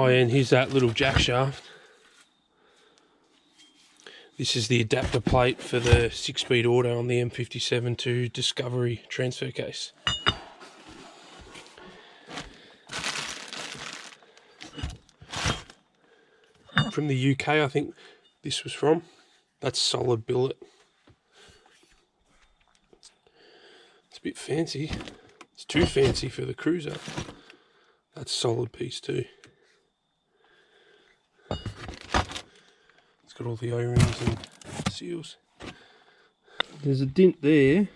Oh, and here's that little jack shaft. This is the adapter plate for the 6-speed auto on the M57 to Discovery transfer case. From the UK, I think this was from. That's solid billet. It's a bit fancy. It's too fancy for the Cruiser. That's a solid piece too. It's got all the O-rings and seals. There's a dent there.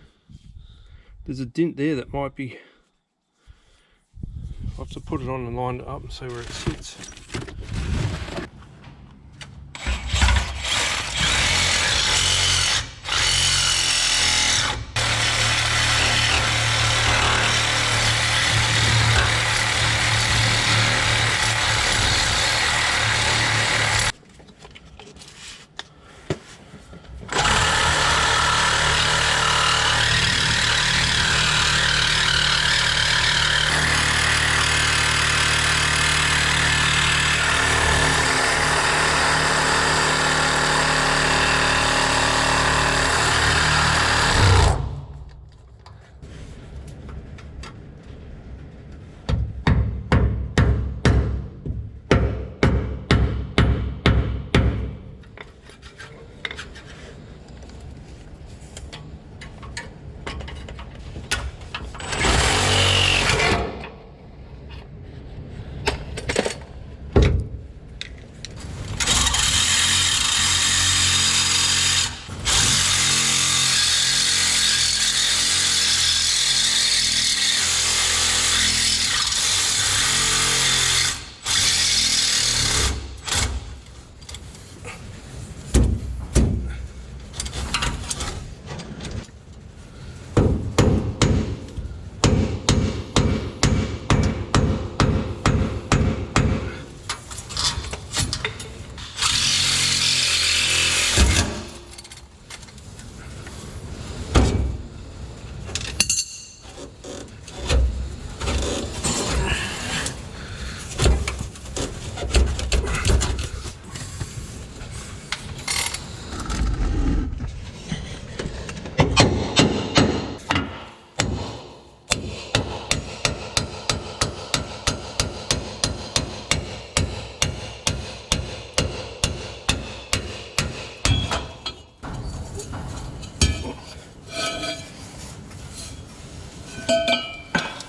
There's a dent there that might be... I'll have to put it on and line it up and see where it sits.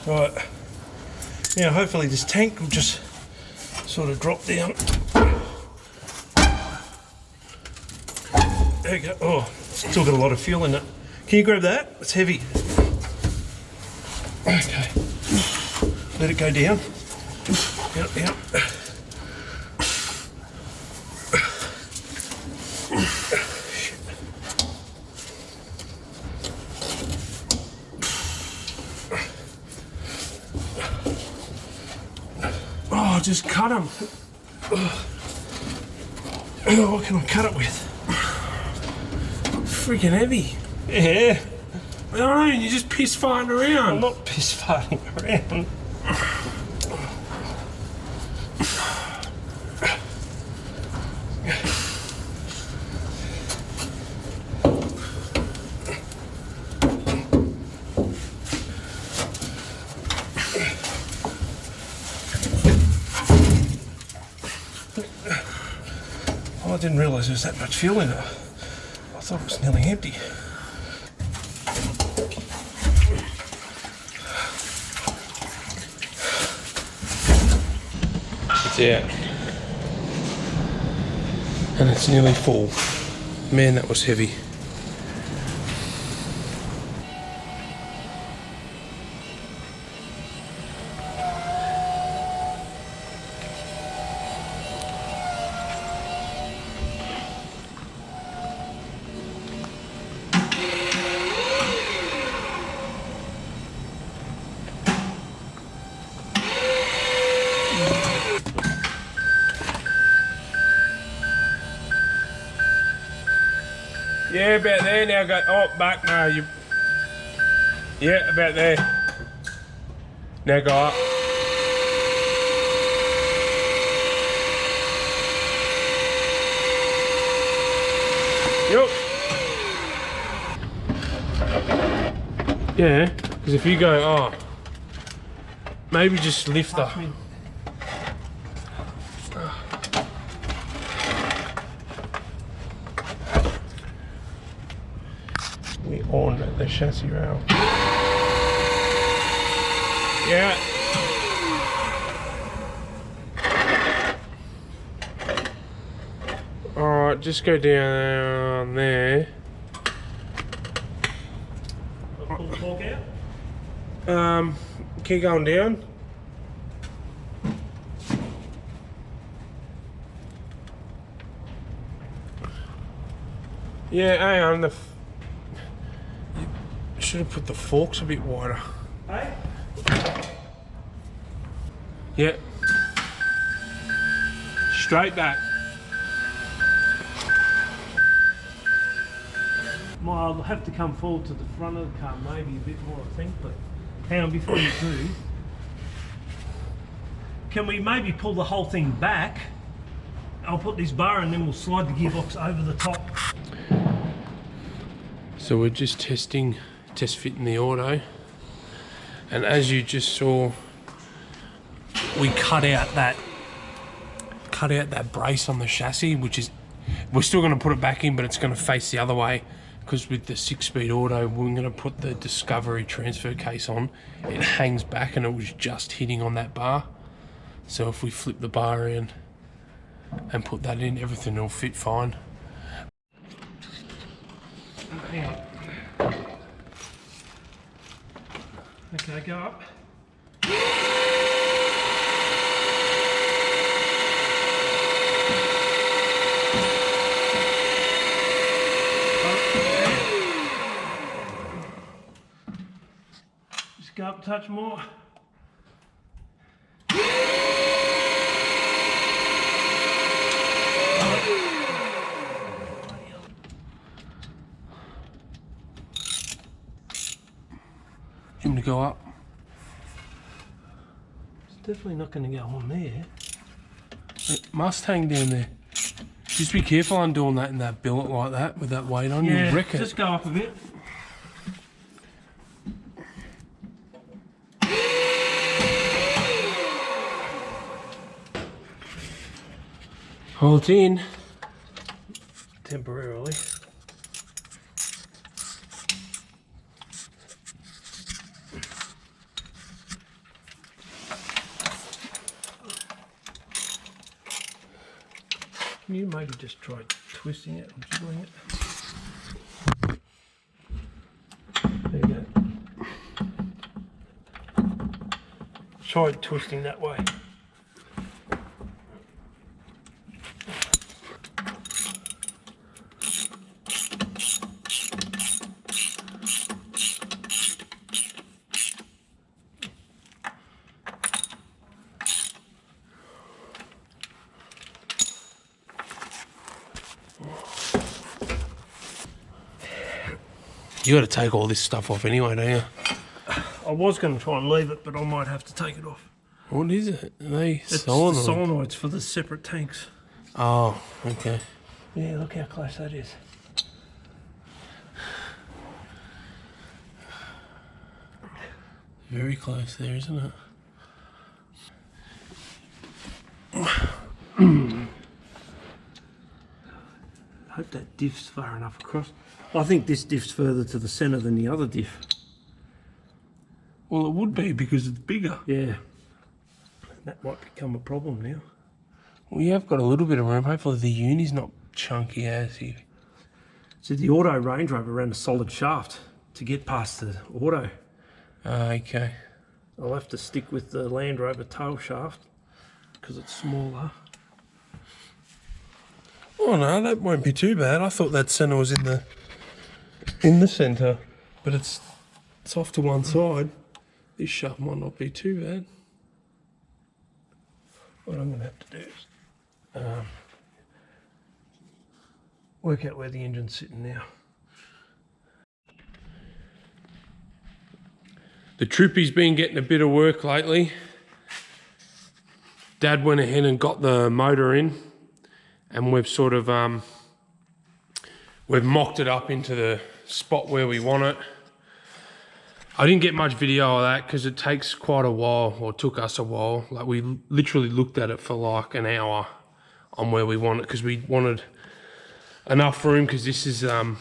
Right, now hopefully this tank will just sort of drop down. There we go. Oh, still got a lot of fuel in it. Can you grab that? It's heavy. Okay, let it go down. Yep, yep. Oh, just cut them. What can I cut it with? Freaking heavy. Yeah. I don't know, you're just piss farting around. I'm not piss farting around. I didn't realise there was that much fuel in it. I thought it was nearly empty. It's out. And it's nearly full. Man, that was heavy. Yeah, about there now. Go. Oh, back now. You. Yeah, about there. Now go up. Yep. Yeah, because if you go, oh, maybe just lift the... We on the chassis rail. Yeah. Alright, just go down there. Pull the fork out? Keep going down. Yeah, hang on. You should have put the forks a bit wider. Hey? Yeah. Straight back. Well, I'll have to come forward to the front of the car, maybe a bit more, I think, but hang on, before you do, can we maybe pull the whole thing back? I'll put this bar and then we'll slide the gearbox over the top. So we're just test fitting the auto, and as you just saw, we cut out that brace on the chassis, which is, we're still going to put it back in, but it's going to face the other way, because with the 6-speed auto, we're going to put the Discovery transfer case on. It hangs back and it was just hitting on that bar. So if we flip the bar in and put that in, everything will fit fine. Hang on. Okay, go up. Just go up a touch more. You want me to go up? It's definitely not going to go on there. It must hang down there. Just be careful on doing that in that billet like that with that weight on. Yeah, you'll wreck it. Just go up a bit. Hold it in. Temporarily. Can you maybe just try twisting it and jiggling it? There you go. Try twisting that way. You got to take all this stuff off anyway, don't you? I was going to try and leave it, but I might have to take it off. What is it? Are they It's solenoid? the solenoids for the separate tanks. Oh, okay. Yeah, look how close that is. Very close there, isn't it? I hope that diff's far enough across. I think this diff's further to the centre than the other diff. Well, it would be because it's bigger. Yeah. That might become a problem now. Well, you have got a little bit of room. Hopefully the uni's not chunky as you. So the auto Range Rover ran a solid shaft to get past the auto. Okay. I'll have to stick with the Land Rover tail shaft because it's smaller. Oh no, that won't be too bad. I thought that centre was in the centre, but it's off to one side. This shaft might not be too bad. What I'm going to have to do is work out where the engine's sitting now. The Troopy's been getting a bit of work lately. Dad went ahead and got the motor in, and we've sort of We've mocked it up into the spot where we want it. I didn't get much video of that because it takes quite a while, or took us a while. Like, we literally looked at it for like an hour on where we want it, because we wanted enough room, because this is on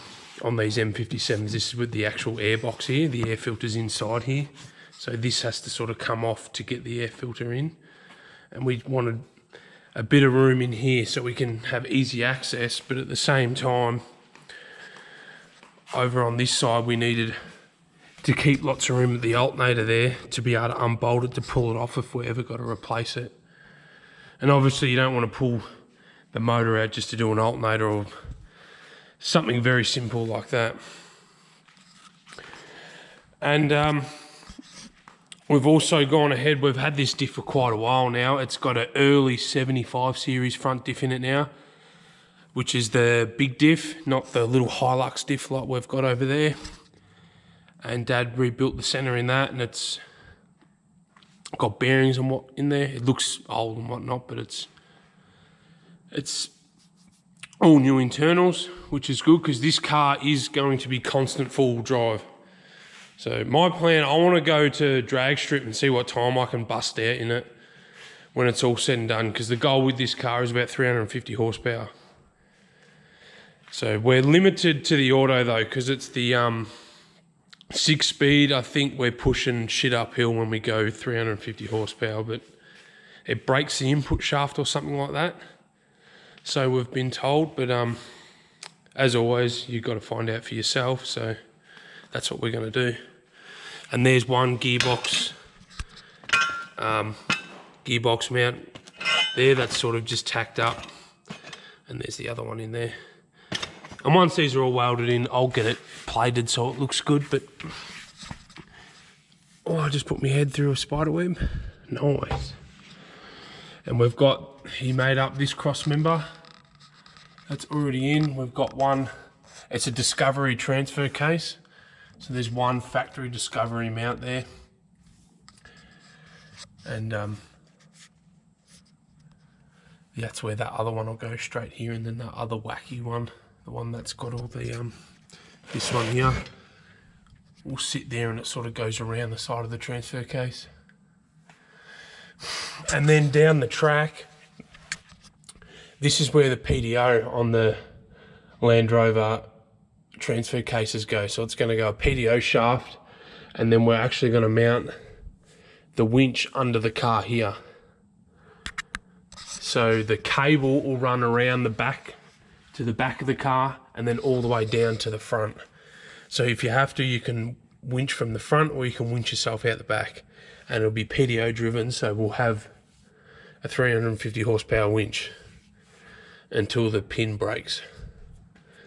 these M57s, this is with the actual air box here, the air filter's inside here. So this has to sort of come off to get the air filter in. And we wanted a bit of room in here so we can have easy access, but at the same time, over on this side, we needed to keep lots of room at the alternator there to be able to unbolt it to pull it off if we ever got to replace it. And obviously you don't want to pull the motor out just to do an alternator or something very simple like that. And we've also gone ahead, we've had this diff for quite a while now. It's got an early 75 series front diff in it now, which is the big diff, not the little Hilux diff like we've got over there. And Dad rebuilt the center in that, and it's got bearings and what in there. It looks old and whatnot, but it's all new internals, which is good because this car is going to be constant full drive. So my plan, I want to go to drag strip and see what time I can bust out in it when it's all said and done, because the goal with this car is about 350 horsepower. So we're limited to the auto though, because it's the 6-speed. I think we're pushing shit uphill when we go 350 horsepower, but it breaks the input shaft or something like that. So we've been told, but as always, you've got to find out for yourself. So that's what we're going to do. And there's one gearbox mount there that's sort of just tacked up, and there's the other one in there. And once these are all welded in, I'll get it plated so it looks good. But oh, I just put my head through a spider web. Nice. And we've got, he made up this cross member that's already in. We've got one, it's a Discovery transfer case. So there's one factory Discovery mount there. And that's where that other one will go straight here, and then that other wacky one, the one that's got all the, this one here, will sit there and it sort of goes around the side of the transfer case. And then down the track, this is where the PDO on the Land Rover transfer cases go. So it's going to go a PDO shaft, and then we're actually going to mount the winch under the car here. So the cable will run around the back to the back of the car and then all the way down to the front. So if you have to, you can winch from the front, or you can winch yourself out the back, and it'll be PDO driven. So we'll have a 350 horsepower winch until the pin breaks,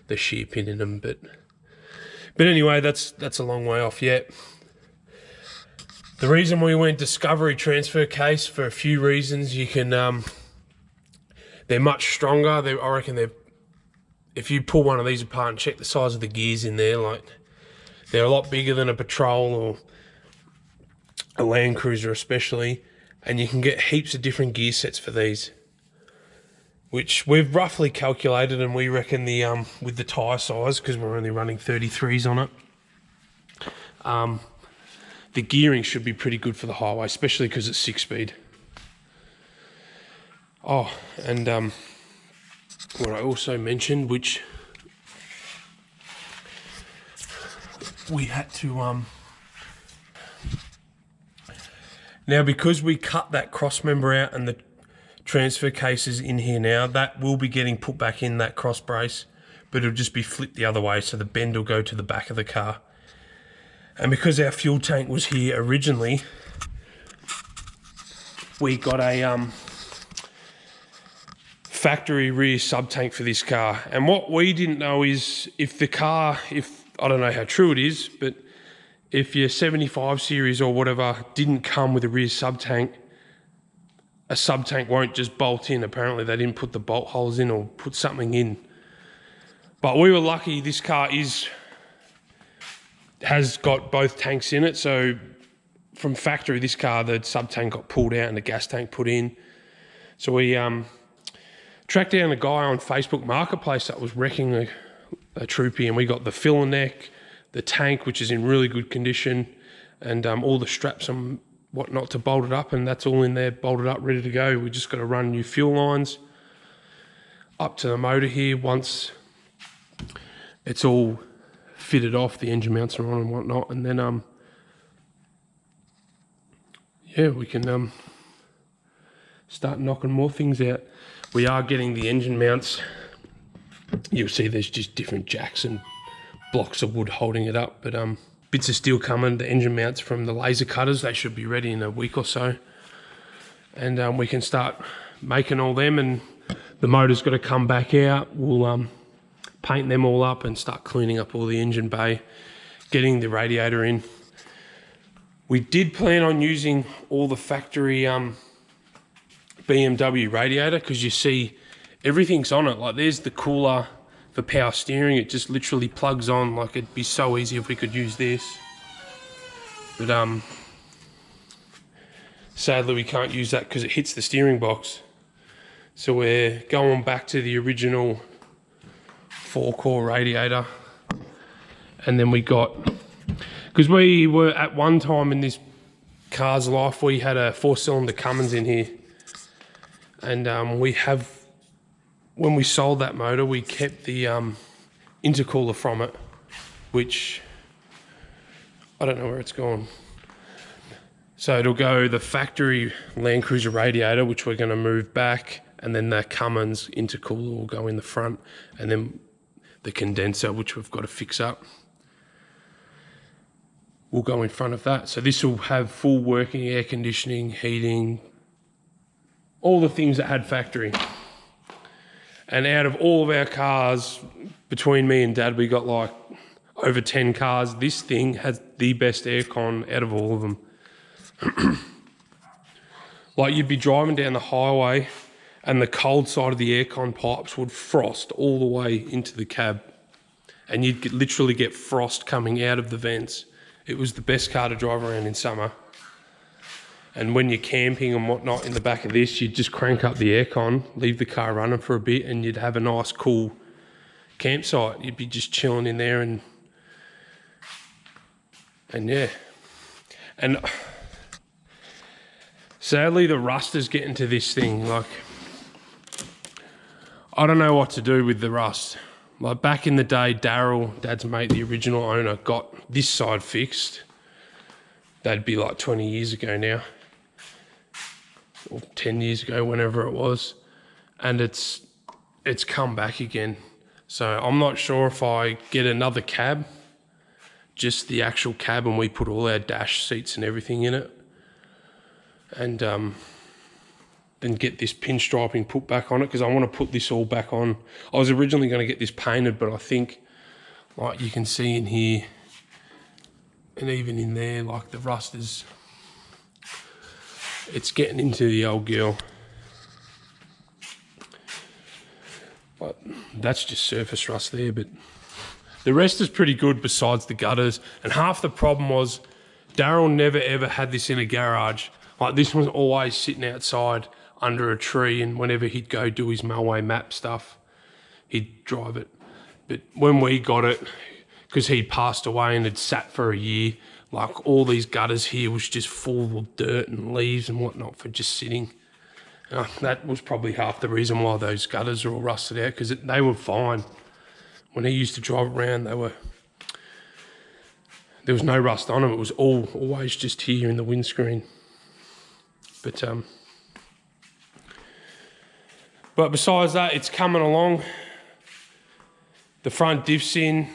the shear pin in them. But anyway, that's a long way off yet. The reason we went Discovery transfer case, for a few reasons. You can they're much stronger. I reckon if you pull one of these apart and check the size of the gears in there, like, they're a lot bigger than a Patrol or a Landcruiser especially, and you can get heaps of different gear sets for these, which we've roughly calculated, and we reckon the with the tyre size, because we're only running 33s on it, the gearing should be pretty good for the highway, especially because it's 6-speed. Oh, and what I also mentioned, which we had to now, because we cut that cross member out and the transfer case is in here now, that will be getting put back in, that cross brace, but it'll just be flipped the other way, so the bend will go to the back of the car. And because our fuel tank was here originally, we got a factory rear sub tank for this car. And what we didn't know is, if the car, I don't know how true it is, but if your 75 series or whatever didn't come with a rear sub tank, a sub tank won't just bolt in. Apparently they didn't put the bolt holes in or put something in. But we were lucky, this car has got both tanks in it. So from factory, this car, the sub tank got pulled out and the gas tank put in. So we tracked down a guy on Facebook Marketplace that was wrecking Troopy, and we got the filler neck, the tank, which is in really good condition, and all the straps and whatnot to bolt it up, and that's all in there, bolted up, ready to go. We just got to run new fuel lines up to the motor here. Once it's all fitted off, the engine mounts are on and whatnot, and then yeah, we can start knocking more things out. We are getting the engine mounts. You'll see there's just different jacks and blocks of wood holding it up, but bits of steel coming, the engine mounts from the laser cutters. They should be ready in a week or so, and we can start making all them, and the motor's got to come back out. We'll paint them all up and start cleaning up all the engine bay, getting the radiator in. We did plan on using all the factory BMW radiator, because you see everything's on it. Like there's the cooler for power steering, it just literally plugs on. Like it'd be so easy if we could use this, but sadly we can't use that because it hits the steering box. So we're going back to the original 4-core radiator. And then we got, because we were at one time in this car's life, we had a 4-cylinder Cummins in here, and we have, when we sold that motor, we kept the intercooler from it, which I don't know where it's gone. So it'll go the factory Landcruiser radiator, which we're going to move back, and then the Cummins intercooler will go in the front, and then the condenser, which we've got to fix up, will go in front of that. So this will have full working air conditioning, heating, all the things that had factory. And out of all of our cars, between me and Dad, we got like over 10 cars. This thing has the best aircon out of all of them. Like you'd be driving down the highway and the cold side of the aircon pipes would frost all the way into the cab, and you'd literally get frost coming out of the vents. It was the best car to drive around in summer. And when you're camping and whatnot in the back of this, you'd just crank up the aircon, leave the car running for a bit, and you'd have a nice cool campsite. You'd be just chilling in there, and yeah. And sadly the rust is getting to this thing. Like, I don't know what to do with the rust. Like back in the day, Daryl, Dad's mate, the original owner, got this side fixed. That'd be like 20 years ago now, or 10 years ago, whenever it was. And it's come back again. So I'm not sure if I get another cab, just the actual cab, and we put all our dash seats and everything in it, and then get this pinstriping put back on it, because I want to put this all back on. I was originally going to get this painted, but I think, like you can see in here, and even in there, like the rust is, it's getting into the old girl. But that's just surface rust there, but the rest is pretty good besides the gutters. And half the problem was Daryl never ever had this in a garage. Like this was always sitting outside under a tree, and whenever he'd go do his Malway map stuff, he'd drive it. But when we got it, because he'd passed away and had sat for a year, like all these gutters here was just full of dirt and leaves and whatnot for just sitting. That was probably half the reason why those gutters are all rusted out, because they were fine. When he used to drive around, there was no rust on them. It was always just here in the windscreen. But besides that, it's coming along. The front diffs in,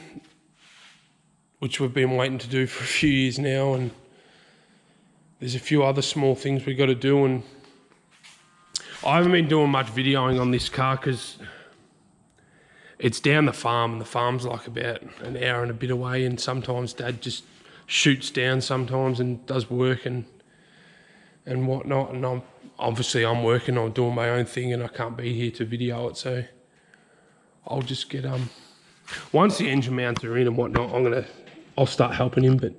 which we've been waiting to do for a few years now, and there's a few other small things we got to do. And I haven't been doing much videoing on this car because it's down the farm, and the farm's like about an hour and a bit away, and sometimes Dad just shoots down sometimes and does work and whatnot, and I'm working, I'm doing my own thing, and I can't be here to video it, so I'll just get once the engine mounts are in and whatnot, I'll start helping him. But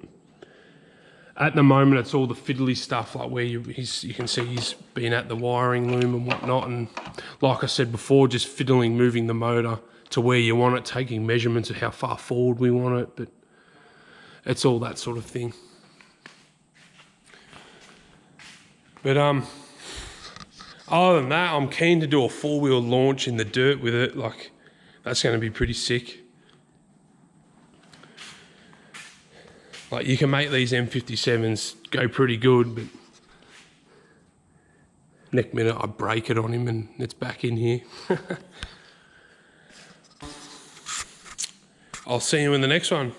at the moment it's all the fiddly stuff, like where you can see he's been at the wiring loom and whatnot, and like I said before, just fiddling, moving the motor to where you want it, taking measurements of how far forward we want it, but it's all that sort of thing. But other than that, I'm keen to do a 4-wheel launch in the dirt with it. Like, that's going to be pretty sick. Like, you can make these M57s go pretty good, but next minute I break it on him and it's back in here. I'll see you in the next one.